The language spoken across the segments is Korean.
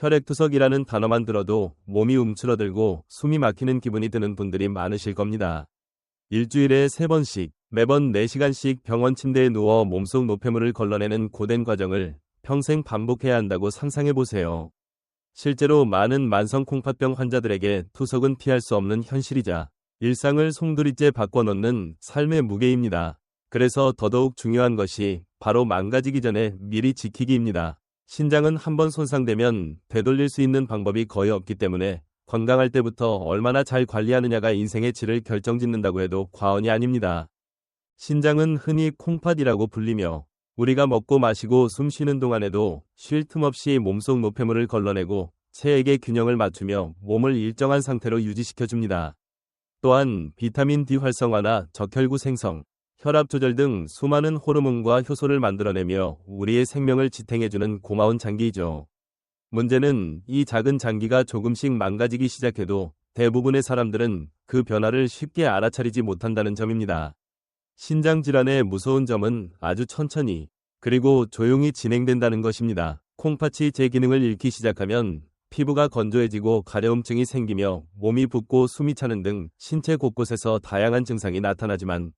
혈액투석이라는 단어만 들어도 몸이 움츠러들고 숨이 막히는 기분이 드는 분들이 많으실 겁니다. 일주일에 3번씩, 매번 4시간씩 병원 침대에 누워 몸속 노폐물을 걸러내는 고된 과정을 평생 반복해야 한다고 상상해보세요. 실제로 많은 만성 콩팥병 환자들에게 투석은 피할 수 없는 현실이자 일상을 송두리째 바꿔놓는 삶의 무게입니다. 그래서 더더욱 중요한 것이 바로 망가지기 전에 미리 지키기입니다. 신장은 한번 손상되면 되돌릴 수 있는 방법이 거의 없기 때문에 건강할 때부터 얼마나 잘 관리하느냐가 인생의 질을 결정짓는다고 해도 과언이 아닙니다. 신장은 흔히 콩팥이라고 불리며 우리가 먹고 마시고 숨 쉬는 동안에도 쉴 틈 없이 몸속 노폐물을 걸러내고 체액의 균형을 맞추며 몸을 일정한 상태로 유지시켜줍니다. 또한 비타민 D 활성화나 적혈구 생성, 혈압 조절 등 수많은 호르몬과 효소를 만들어내며 우리의 생명을 지탱해주는 고마운 장기이죠. 문제는 이 작은 장기가 조금씩 망가지기 시작해도 대부분의 사람들은 그 변화를 쉽게 알아차리지 못한다는 점입니다. 신장 질환의 무서운 점은 아주 천천히 그리고 조용히 진행된다는 것입니다. 콩팥이 제 기능을 잃기 시작하면 피부가 건조해지고 가려움증이 생기며 몸이 붓고 숨이 차는 등 신체 곳곳에서 다양한 증상이 나타나지만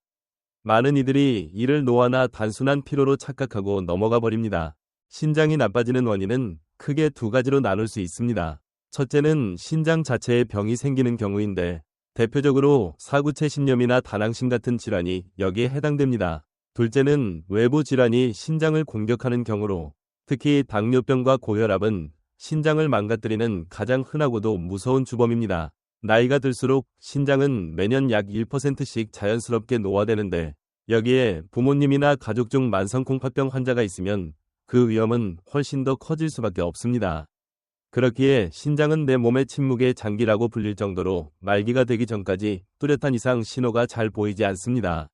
많은 이들이 이를 노화나 단순한 피로로 착각하고 넘어가 버립니다. 신장이 나빠지는 원인은 크게 2가지로 나눌 수 있습니다. 첫째는 신장 자체에 병이 생기는 경우인데 대표적으로 사구체 신염이나 다낭심 같은 질환이 여기에 해당됩니다. 둘째는 외부 질환이 신장을 공격하는 경우로 특히 당뇨병과 고혈압은 신장을 망가뜨리는 가장 흔하고도 무서운 주범입니다. 나이가 들수록 신장은 매년 약 1%씩 자연스럽게 노화되는데 여기에 부모님이나 가족 중 만성 콩팥병 환자가 있으면 그 위험은 훨씬 더 커질 수밖에 없습니다. 그렇기에 신장은 내 몸의 침묵의 장기라고 불릴 정도로 말기가 되기 전까지 뚜렷한 이상 신호가 잘 보이지 않습니다.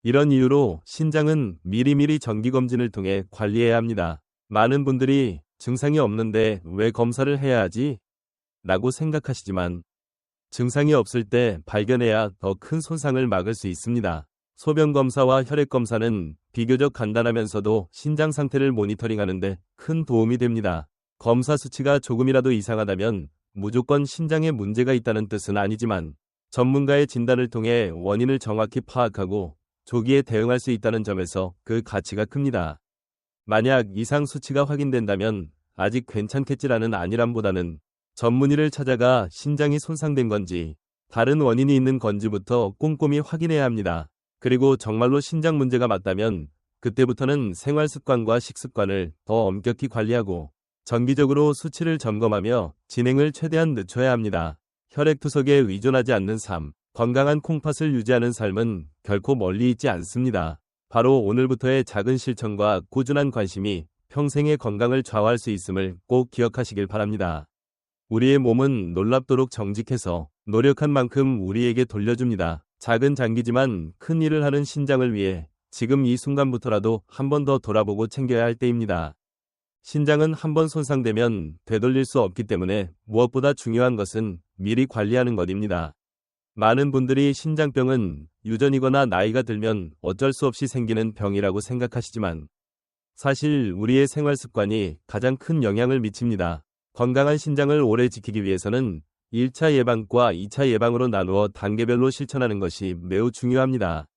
이런 이유로 신장은 미리미리 정기검진을 통해 관리해야 합니다. 많은 분들이 증상이 없는데 왜 검사를 해야 하지? 라고 생각하시지만 증상이 없을 때 발견해야 더 큰 손상을 막을 수 있습니다. 소변검사와 혈액검사는 비교적 간단하면서도 신장 상태를 모니터링하는데 큰 도움이 됩니다. 검사 수치가 조금이라도 이상하다면 무조건 신장에 문제가 있다는 뜻은 아니지만 전문가의 진단을 통해 원인을 정확히 파악하고 조기에 대응할 수 있다는 점에서 그 가치가 큽니다. 만약 이상 수치가 확인된다면 아직 괜찮겠지라는 안일함보다는 전문의를 찾아가 신장이 손상된 건지 다른 원인이 있는 건지부터 꼼꼼히 확인해야 합니다. 그리고 정말로 신장 문제가 맞다면 그때부터는 생활 습관과 식습관을 더 엄격히 관리하고 정기적으로 수치를 점검하며 진행을 최대한 늦춰야 합니다. 혈액투석에 의존하지 않는 삶, 건강한 콩팥을 유지하는 삶은 결코 멀리 있지 않습니다. 바로 오늘부터의 작은 실천과 꾸준한 관심이 평생의 건강을 좌우할 수 있음을 꼭 기억하시길 바랍니다. 우리의 몸은 놀랍도록 정직해서 노력한 만큼 우리에게 돌려줍니다. 작은 장기지만 큰 일을 하는 신장을 위해 지금 이 순간부터라도 한 번 더 돌아보고 챙겨야 할 때입니다. 신장은 한 번 손상되면 되돌릴 수 없기 때문에 무엇보다 중요한 것은 미리 관리하는 것입니다. 많은 분들이 신장병은 유전이거나 나이가 들면 어쩔 수 없이 생기는 병이라고 생각하시지만 사실 우리의 생활 습관이 가장 큰 영향을 미칩니다. 건강한 신장을 오래 지키기 위해서는 1차 예방과 2차 예방으로 나누어 단계별로 실천하는 것이 매우 중요합니다.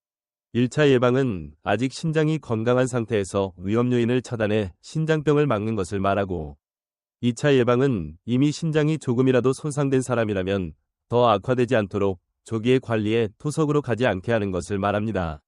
1차 예방은 아직 신장이 건강한 상태에서 위험 요인을 차단해 신장병을 막는 것을 말하고 2차 예방은 이미 신장이 조금이라도 손상된 사람이라면 더 악화되지 않도록 조기에 관리해 투석으로 가지 않게 하는 것을 말합니다.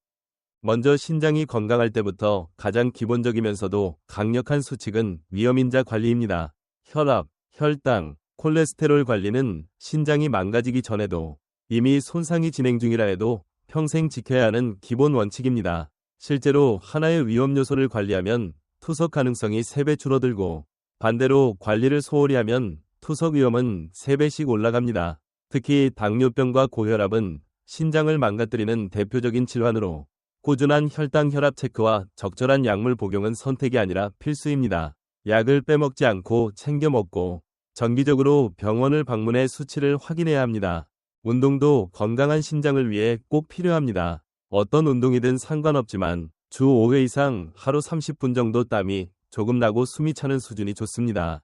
먼저 신장이 건강할 때부터 가장 기본적이면서도 강력한 수칙은 위험인자 관리입니다. 혈압, 혈당, 콜레스테롤 관리는 신장이 망가지기 전에도 이미 손상이 진행 중이라 해도 평생 지켜야 하는 기본 원칙입니다. 실제로 하나의 위험 요소를 관리하면 투석 가능성이 3배 줄어들고 반대로 관리를 소홀히 하면 투석 위험은 3배씩 올라갑니다. 특히 당뇨병과 고혈압은 신장을 망가뜨리는 대표적인 질환으로 꾸준한 혈당 혈압 체크와 적절한 약물 복용은 선택이 아니라 필수입니다. 약을 빼먹지 않고 챙겨 먹고 정기적으로 병원을 방문해 수치를 확인해야 합니다. 운동도 건강한 신장을 위해 꼭 필요합니다. 어떤 운동이든 상관없지만 주 5회 이상 하루 30분 정도 땀이 조금 나고 숨이 차는 수준이 좋습니다.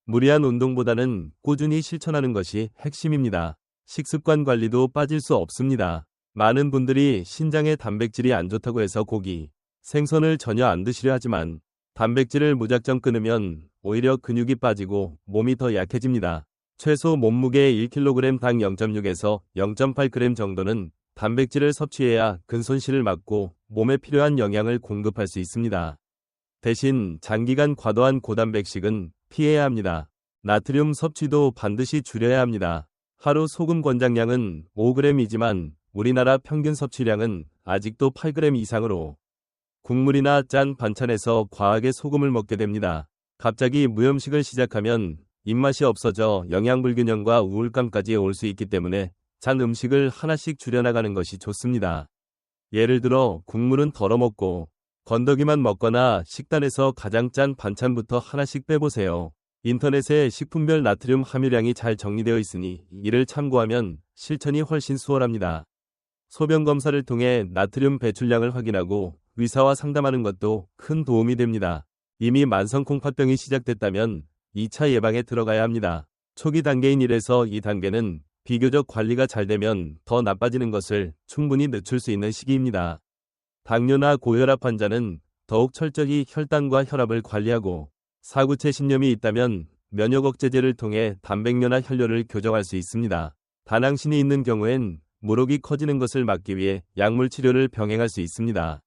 무리한 운동보다는 꾸준히 실천하는 것이 핵심입니다. 식습관 관리도 빠질 수 없습니다. 많은 분들이 신장에 단백질이 안 좋다고 해서 고기, 생선을 전혀 안 드시려 하지만 단백질을 무작정 끊으면 오히려 근육이 빠지고 몸이 더 약해집니다. 최소 몸무게 1kg 당 0.6에서 0.8g 정도는 단백질을 섭취해야 근손실을 막고 몸에 필요한 영양을 공급할 수 있습니다. 대신 장기간 과도한 고단백식은 피해야 합니다. 나트륨 섭취도 반드시 줄여야 합니다. 하루 소금 권장량은 5g이지만 우리나라 평균 섭취량은 아직도 8g 이상으로 국물이나 짠 반찬에서 과하게 소금을 먹게 됩니다. 갑자기 무염식을 시작하면 입맛이 없어져 영양불균형과 우울감까지 올 수 있기 때문에 짠 음식을 하나씩 줄여나가는 것이 좋습니다. 예를 들어 국물은 덜어 먹고 건더기만 먹거나 식단에서 가장 짠 반찬부터 하나씩 빼보세요. 인터넷에 식품별 나트륨 함유량이 잘 정리되어 있으니 이를 참고하면 실천이 훨씬 수월합니다. 소변 검사를 통해 나트륨 배출량을 확인하고 의사와 상담하는 것도 큰 도움이 됩니다. 이미 만성 콩팥병이 시작됐다면 2차 예방에 들어가야 합니다. 초기 단계인 1에서 2단계는 비교적 관리가 잘 되면 더 나빠지는 것을 충분히 늦출 수 있는 시기입니다. 당뇨나 고혈압 환자는 더욱 철저히 혈당과 혈압을 관리하고 사구체 신염이 있다면 면역 억제제를 통해 단백뇨나 혈뇨를 교정할 수 있습니다. 다낭신이 있는 경우엔 물혹이 커지는 것을 막기 위해 약물 치료를 병행할 수 있습니다.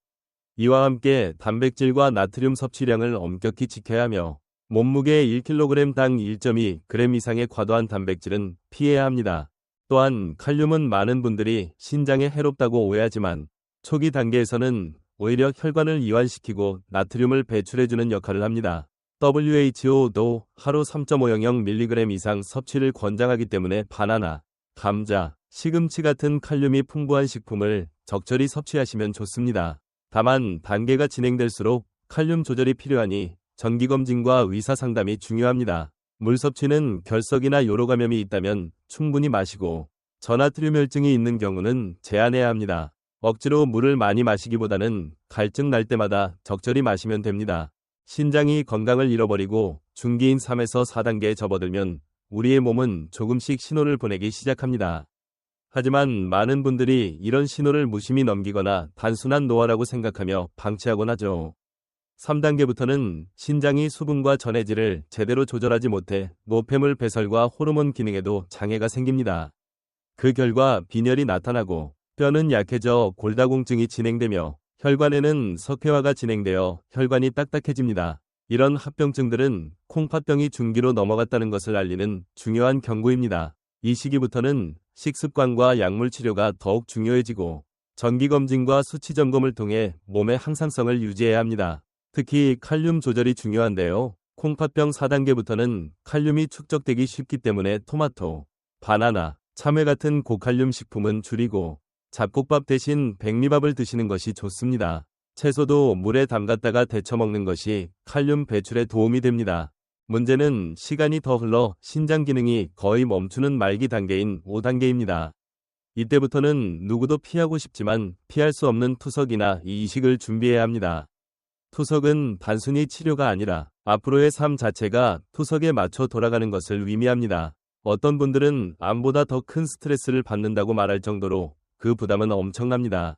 이와 함께 단백질과 나트륨 섭취량을 엄격히 지켜야 하며 몸무게 1kg 당 1.2g 이상의 과도한 단백질은 피해야 합니다. 또한 칼륨은 많은 분들이 신장에 해롭다고 오해하지만 초기 단계에서는 오히려 혈관을 이완시키고 나트륨을 배출해주는 역할을 합니다. WHO도 하루 3.500mg 이상 섭취를 권장하기 때문에 바나나, 감자, 시금치 같은 칼륨이 풍부한 식품을 적절히 섭취하시면 좋습니다. 다만 단계가 진행될수록 칼륨 조절이 필요하니 정기검진과 의사상담이 중요합니다. 물 섭취는 결석이나 요로 감염이 있다면 충분히 마시고 저나트륨 혈증이 있는 경우는 제한해야 합니다. 억지로 물을 많이 마시기보다는 갈증 날 때마다 적절히 마시면 됩니다. 신장이 건강을 잃어버리고 중기인 3에서 4단계에 접어들면 우리의 몸은 조금씩 신호를 보내기 시작합니다. 하지만 많은 분들이 이런 신호를 무심히 넘기거나 단순한 노화라고 생각하며 방치하곤 하죠. 3단계부터는 신장이 수분과 전해질을 제대로 조절하지 못해 노폐물 배설과 호르몬 기능에도 장애가 생깁니다. 그 결과 빈혈이 나타나고 뼈는 약해져 골다공증이 진행되며 혈관에는 석회화가 진행되어 혈관이 딱딱해집니다. 이런 합병증들은 콩팥병이 중기로 넘어갔다는 것을 알리는 중요한 경고입니다. 이 시기부터는 식습관과 약물 치료가 더욱 중요해지고 정기검진과 수치 점검을 통해 몸의 항상성을 유지해야 합니다. 특히 칼륨 조절이 중요한데요. 콩팥병 4단계부터는 칼륨이 축적되기 쉽기 때문에 토마토, 바나나, 참외 같은 고칼륨 식품은 줄이고 잡곡밥 대신 백미밥을 드시는 것이 좋습니다. 채소도 물에 담갔다가 데쳐 먹는 것이 칼륨 배출에 도움이 됩니다. 문제는 시간이 더 흘러 신장 기능이 거의 멈추는 말기 단계인 5단계입니다. 이때부터는 누구도 피하고 싶지만 피할 수 없는 투석이나 이식을 준비해야 합니다. 투석은 단순히 치료가 아니라 앞으로의 삶 자체가 투석에 맞춰 돌아가는 것을 의미합니다. 어떤 분들은 암보다 더 큰 스트레스를 받는다고 말할 정도로 그 부담은 엄청납니다.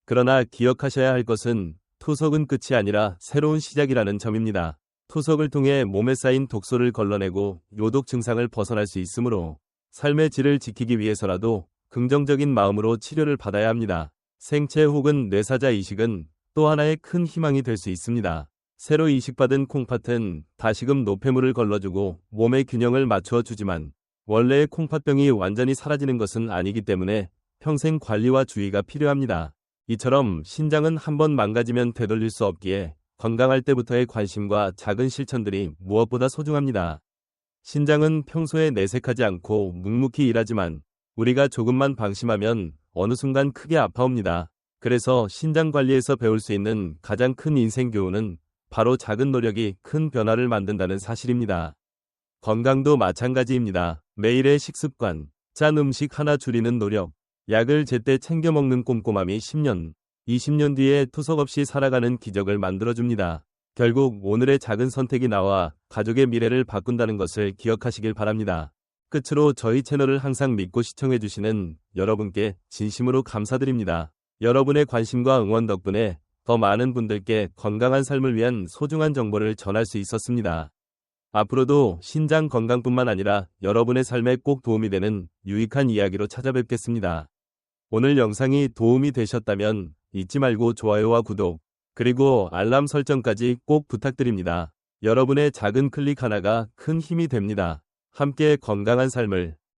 그러나 기억하셔야 할 것은 투석은 끝이 아니라 새로운 시작이라는 점입니다. 투석을 통해 몸에 쌓인 독소를 걸러내고 요독 증상을 벗어날 수 있으므로 삶의 질을 지키기 위해서라도 긍정적인 마음으로 치료를 받아야 합니다. 생체 혹은 뇌사자 이식은 또 하나의 큰 희망이 될 수 있습니다. 새로 이식받은 콩팥은 다시금 노폐물을 걸러주고 몸의 균형을 맞추어 주지만 원래의 콩팥병이 완전히 사라지는 것은 아니기 때문에 평생 관리와 주의가 필요합니다. 이처럼 신장은 한번 망가지면 되돌릴 수 없기에 건강할 때부터의 관심과 작은 실천들이 무엇보다 소중합니다. 신장은 평소에 내색하지 않고 묵묵히 일하지만 우리가 조금만 방심하면 어느 순간 크게 아파옵니다. 그래서 신장 관리에서 배울 수 있는 가장 큰 인생 교훈은 바로 작은 노력이 큰 변화를 만든다는 사실입니다. 건강도 마찬가지입니다. 매일의 식습관, 짠 음식 하나 줄이는 노력, 약을 제때 챙겨 먹는 꼼꼼함이 10년, 20년 뒤에 투석 없이 살아가는 기적을 만들어줍니다. 결국 오늘의 작은 선택이 나와 가족의 미래를 바꾼다는 것을 기억하시길 바랍니다. 끝으로 저희 채널을 항상 믿고 시청해주시는 여러분께 진심으로 감사드립니다. 여러분의 관심과 응원 덕분에 더 많은 분들께 건강한 삶을 위한 소중한 정보를 전할 수 있었습니다. 앞으로도 신장 건강뿐만 아니라 여러분의 삶에 꼭 도움이 되는 유익한 이야기로 찾아뵙겠습니다. 오늘 영상이 도움이 되셨다면 잊지 말고 좋아요와 구독, 그리고 알람 설정까지 꼭 부탁드립니다. 여러분의 작은 클릭 하나가 큰 힘이 됩니다. 함께 건강한 삶을